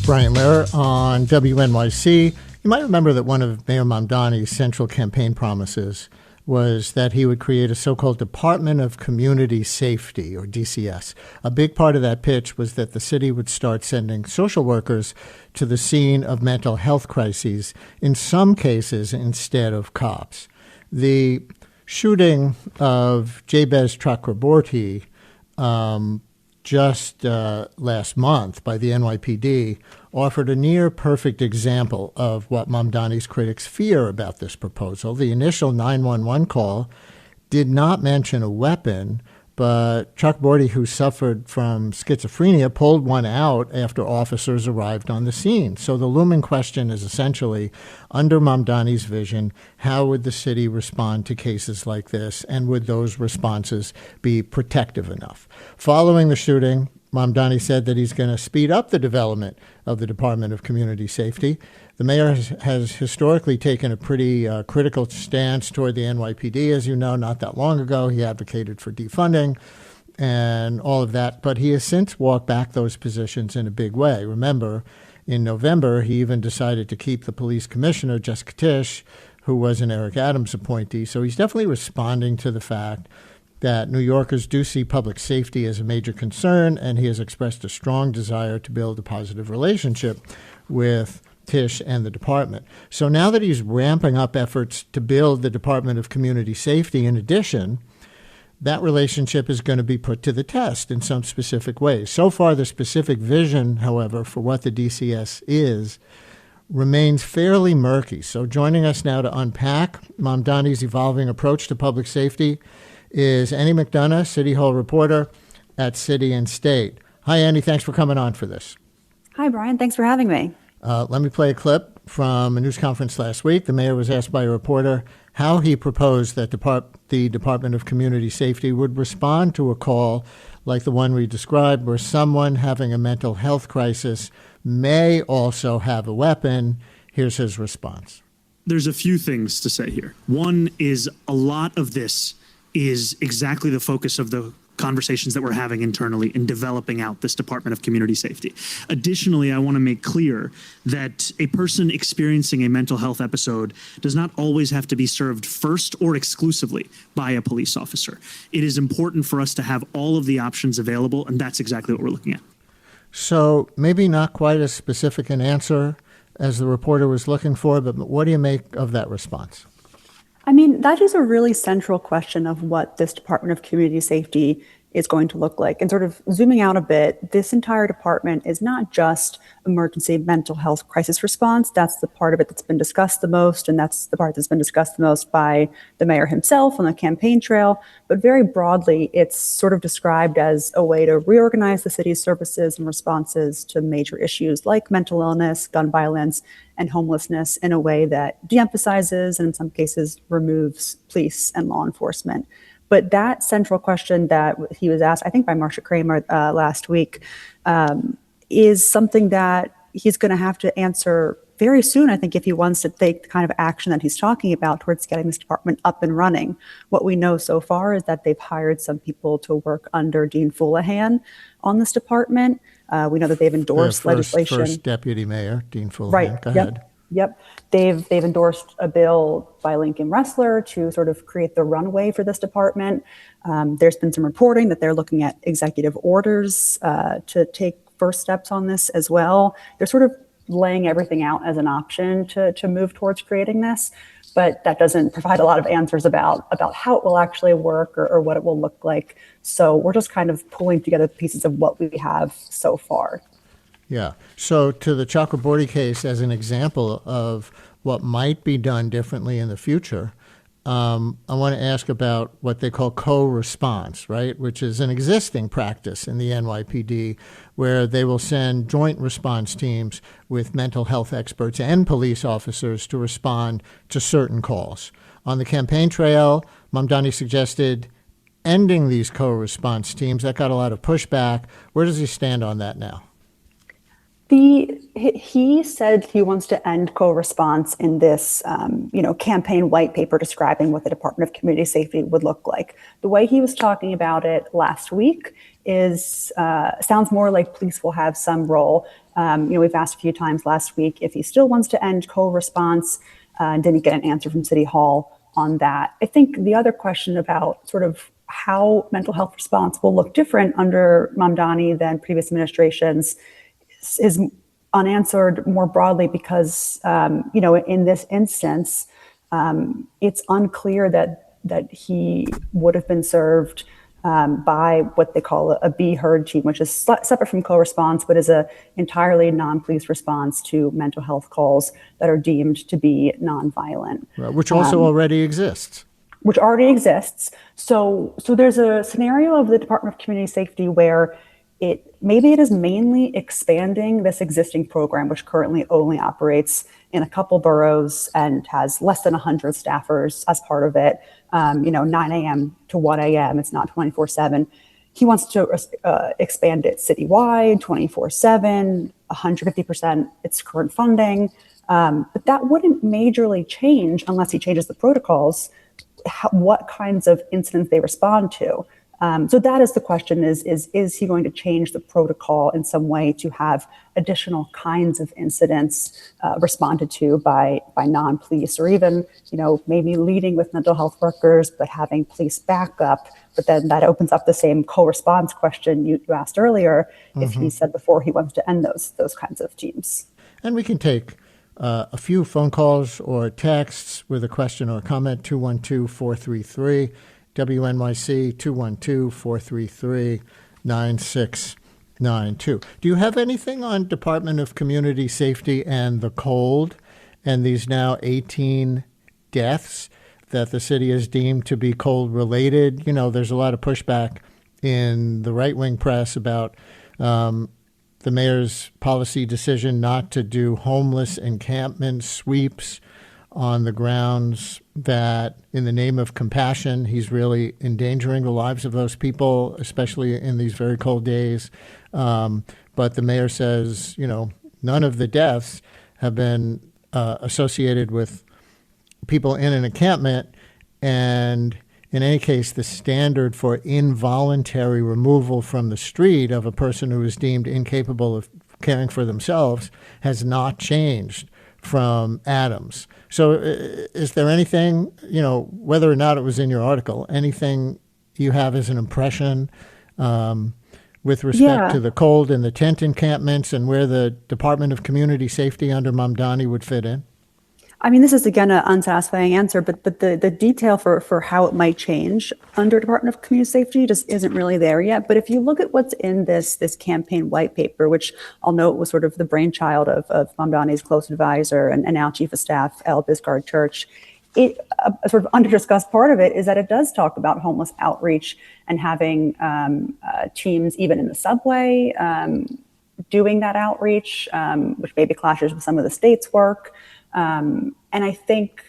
Brian Lehrer on WNYC. You might remember that one of Mayor Mamdani's central campaign promises was that he would create a so-called Department of Community Safety, or DCS. A big part of that pitch was that the city would start sending social workers to the scene of mental health crises, in some cases instead of cops. The shooting of Jabez Chakraborty just last month by the NYPD offered a near-perfect example of what Mamdani's critics fear about this proposal. The initial 911 call did not mention a weapon, but Chakraborty, who suffered from schizophrenia, pulled one out after officers arrived on the scene. So the looming question is essentially, under Mamdani's vision, how would the city respond to cases like this, and would those responses be protective enough? Following the shooting, Mamdani said that he's going to speed up the development of the Department of Community Safety. The mayor has historically taken a pretty critical stance toward the NYPD. As you know, not that long ago, he advocated for defunding and all of that, but he has since walked back those positions in a big way. Remember, in November, he even decided to keep the police commissioner, Jessica Tisch, who was an Eric Adams appointee. So he's definitely responding to the fact that New Yorkers do see public safety as a major concern, and he has expressed a strong desire to build a positive relationship with Tisch and the department. So now that he's ramping up efforts to build the Department of Community Safety, in addition, that relationship is going to be put to the test in some specific ways. So far, the specific vision, however, for what the DCS is, remains fairly murky. So joining us now to unpack Mamdani's evolving approach to public safety is Annie McDonough, City Hall reporter at City and State. Hi, Annie. Thanks for coming on for this. Hi, Brian. Thanks for having me. Let me play a clip from a news conference last week. The mayor was asked by a reporter how he proposed that the Department of Community Safety would respond to a call like the one we described, where someone having a mental health crisis may also have a weapon. Here's his response. There's a few things to say here. One is a lot of this is exactly the focus of the conversations that we're having internally in developing out this Department of Community Safety. Additionally, I want to make clear that a person experiencing a mental health episode does not always have to be served first or exclusively by a police officer. It is important for us to have all of the options available, and that's exactly what we're looking at. So maybe not quite as specific an answer as the reporter was looking for, but what do you make of that response? I mean, that is a really central question of what this Department of Community Safety is going to look like. And sort of zooming out a bit, this entire department is not just emergency mental health crisis response. That's the part of it that's been discussed the most, and that's the part that's been discussed the most by the mayor himself on the campaign trail. But very broadly, it's sort of described as a way to reorganize the city's services and responses to major issues like mental illness, gun violence, and homelessness in a way that de-emphasizes and in some cases removes police and law enforcement. But that central question that he was asked, I think by Marcia Kramer last week, is something that he's going to have to answer very soon, I think, if he wants to take the kind of action that he's talking about towards getting this department up and running. What we know so far is that they've hired some people to work under Dean Fullahan on this department. We know that they've endorsed legislation. First deputy mayor, Dean Fullahan. Right. Go ahead. Yep. They've endorsed a bill by Lincoln Ressler to sort of create the runway for this department. There's been some reporting that they're looking at executive orders to take first steps on this as well. They're sort of laying everything out as an option to move towards creating this, but that doesn't provide a lot of answers about how it will actually work or what it will look like. So we're just kind of pulling together pieces of what we have so far. Yeah. So to the Chakraborty case as an example of what might be done differently in the future, I want to ask about what they call co-response, right, which is an existing practice in the NYPD where they will send joint response teams with mental health experts and police officers to respond to certain calls. On the campaign trail, Mamdani suggested ending these co-response teams. That got a lot of pushback. Where does he stand on that now? He said he wants to end co-response in this, campaign white paper describing what the Department of Community Safety would look like. The way he was talking about it last week sounds more like police will have some role. We've asked a few times last week if he still wants to end co-response, and didn't get an answer from City Hall on that. I think the other question about sort of how mental health response will look different under Mamdani than previous administrations is unanswered more broadly because, in this instance, it's unclear that he would have been served by what they call a be heard team, which is separate from co-response, but is a entirely non-police response to mental health calls that are deemed to be nonviolent. Right, which also already exists. Which already exists. So there's a scenario of the Department of Community Safety where maybe it is mainly expanding this existing program, which currently only operates in a couple boroughs and has less than 100 staffers as part of it. 9 a.m. to 1 a.m. It's not 24/7. He wants to expand it citywide, 24/7, 150% its current funding. But that wouldn't majorly change unless he changes the protocols, what kinds of incidents they respond to. So that is the question, is he going to change the protocol in some way to have additional kinds of incidents responded to by non-police, or even, maybe leading with mental health workers, but having police backup. But then that opens up the same co-response question you asked earlier, if he said before he wants to end those kinds of teams. And we can take a few phone calls or texts with a question or a comment, 212-433. WNYC 212-433-9692. Do you have anything on Department of Community Safety and the cold and these now 18 deaths that the city has deemed to be cold related? There's a lot of pushback in the right-wing press about the mayor's policy decision not to do homeless encampment sweeps on the grounds that in the name of compassion, he's really endangering the lives of those people, especially in these very cold days. But the mayor says, none of the deaths have been associated with people in an encampment. And in any case, the standard for involuntary removal from the street of a person who is deemed incapable of caring for themselves has not changed from Adams. So is there anything, whether or not it was in your article, anything you have as an impression with respect to the cold and the tent encampments and where the Department of Community Safety under Mamdani would fit in? I mean, this is, again, an unsatisfying answer, but the detail for how it might change under Department of Community Safety just isn't really there yet. But if you look at what's in this campaign white paper, which I'll note was sort of the brainchild of Mamdani's close advisor and now Chief of Staff, L. Biscard Church, a sort of under-discussed part of it is that it does talk about homeless outreach and having teams even in the subway doing that outreach, which maybe clashes with some of the state's work. And I think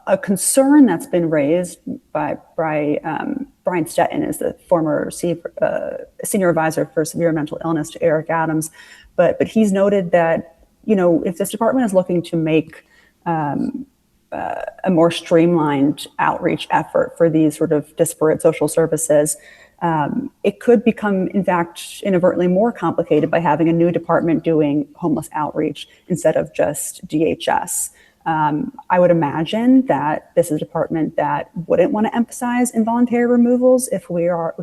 a concern that's been raised by Brian Stetton, is the former senior advisor for severe mental illness to Eric Adams, but he's noted that, if this department is looking to make a more streamlined outreach effort for these sort of disparate social services, it could become, in fact, inadvertently more complicated by having a new department doing homeless outreach instead of just DHS. I would imagine that this is a department that wouldn't want to emphasize involuntary removals if we are,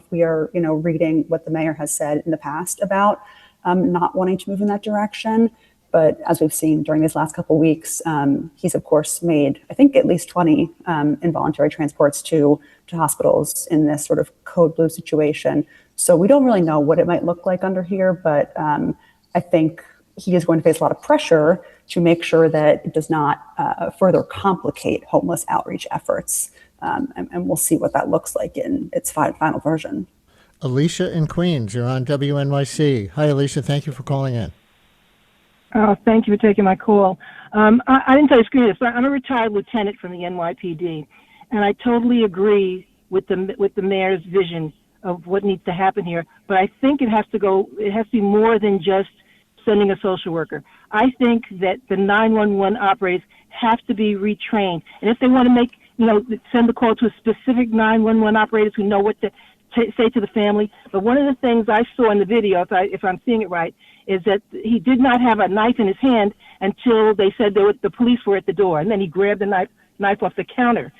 reading what the mayor has said in the past about not wanting to move in that direction. But as we've seen during these last couple of weeks, he's, of course, made, I think, at least 20 involuntary transports to hospitals in this sort of code blue situation. So we don't really know what it might look like under here, but I think he is going to face a lot of pressure to make sure that it does not further complicate homeless outreach efforts. And we'll see what that looks like in its final version. Alicia in Queens, you're on WNYC. Hi, Alicia. Thank you for calling in. Thank you for taking my call. I didn't tell you screen this, but I'm a retired lieutenant from the NYPD, and I totally agree with the mayor's vision of what needs to happen here. But I think it has to be more than just sending a social worker. I think that the 911 operators have to be retrained. And if they want to send the call to a specific 911 operators who know what to say to the family. But one of the things I saw in the video, if I'm seeing it right, is that he did not have a knife in his hand until they said the police were at the door. And then he grabbed the knife off the counter.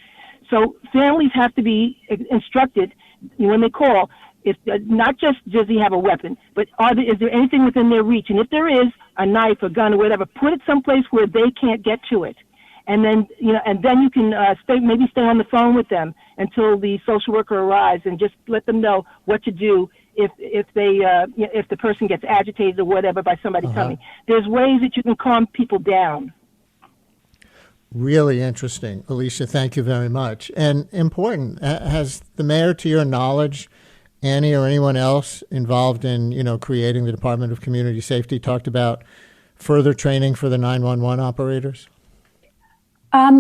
So families have to be instructed when they call, if not just does he have a weapon, but is there anything within their reach? And if there is a knife, a gun, or whatever, put it someplace where they can't get to it. And then you can stay on the phone with them until the social worker arrives, and just let them know what to do if the person gets agitated or whatever by somebody coming. There's ways that you can calm people down. Really interesting. Alicia, thank you very much. And important, has the mayor, to your knowledge, Annie or anyone else involved in, creating the Department of Community Safety, talked about further training for the 911 operators?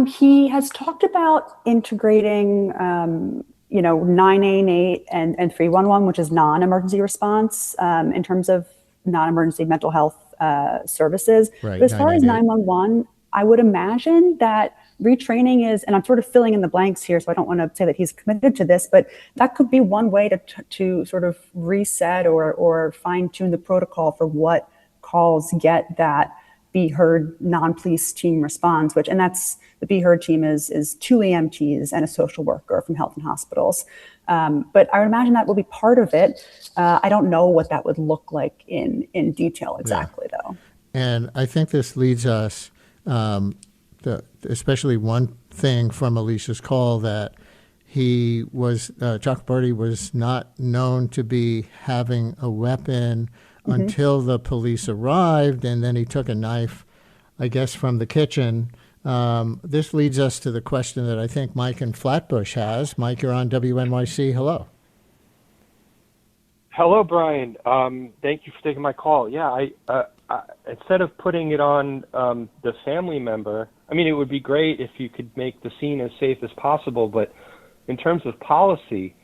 He has talked about integrating, 988 and 311, which is non-emergency response, in terms of non-emergency mental health services. Right, but as far as 911, I would imagine that retraining is, and I'm sort of filling in the blanks here, so I don't want to say that he's committed to this, but that could be one way to sort of reset or fine-tune the protocol for what calls get that Be Heard non-police team response, and that's the Be Heard team is 2 EMTs and a social worker from health and hospitals. But I would imagine that will be part of it. I don't know what that would look like in detail exactly, though. And I think this leads us, especially one thing from Alicia's call, that Chuck Birdie was not known to be having a weapon until the police arrived, and then he took a knife, I guess, from the kitchen. This leads us to the question that I think Mike in Flatbush has. Mike, you're on WNYC. Hello. Hello, Brian. Thank you for taking my call. Yeah, I instead of putting it on the family member, it would be great if you could make the scene as safe as possible, but in terms of policy,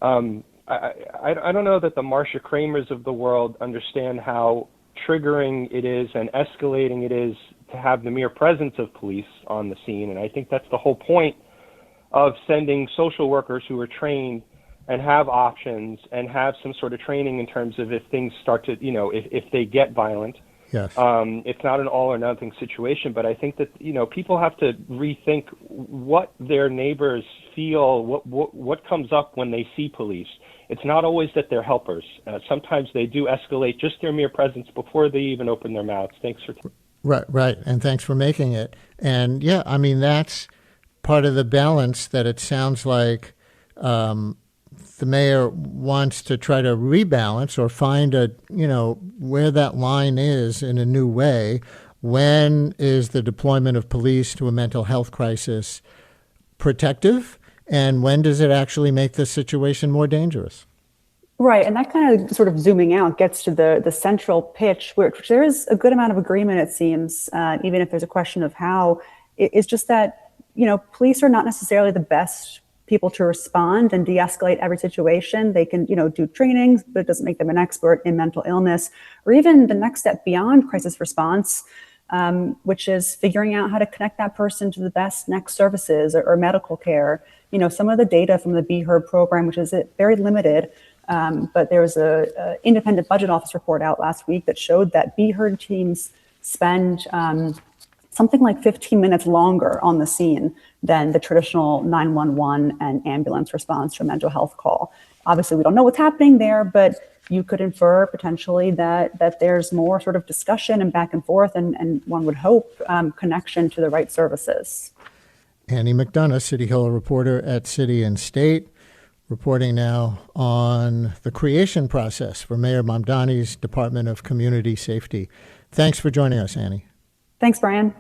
I don't know that the Marsha Kramers of the world understand how triggering it is and escalating it is to have the mere presence of police on the scene. And I think that's the whole point of sending social workers who are trained and have options and have some sort of training in terms of if things start to, if they get violent. Yes. It's not an all or nothing situation, but I think that, people have to rethink what their neighbors feel, what comes up when they see police. It's not always that they're helpers. Sometimes they do escalate just their mere presence before they even open their mouths. Thanks for Right. And thanks for making it. And yeah, that's part of the balance that it sounds like the mayor wants to try to rebalance or find where that line is in a new way. When is the deployment of police to a mental health crisis protective? And when does it actually make the situation more dangerous? Right. And that kind of sort of zooming out gets to the central pitch, which there is a good amount of agreement, it seems, even if there's a question of how. It's just that, police are not necessarily the best people to respond and de-escalate every situation. They can, do trainings, but it doesn't make them an expert in mental illness, or even the next step beyond crisis response, which is figuring out how to connect that person to the best next services or medical care. Some of the data from the Be Heard program, which is very limited, but there was a independent budget office report out last week that showed that Be Heard teams spend something like 15 minutes longer on the scene than the traditional 911 and ambulance response to a mental health call. Obviously, we don't know what's happening there, but you could infer potentially that there's more sort of discussion and back and forth, and one would hope connection to the right services. Annie McDonough, City Hill reporter at City and State, reporting now on the creation process for Mayor Mamdani's Department of Community Safety. Thanks for joining us, Annie. Thanks, Brian.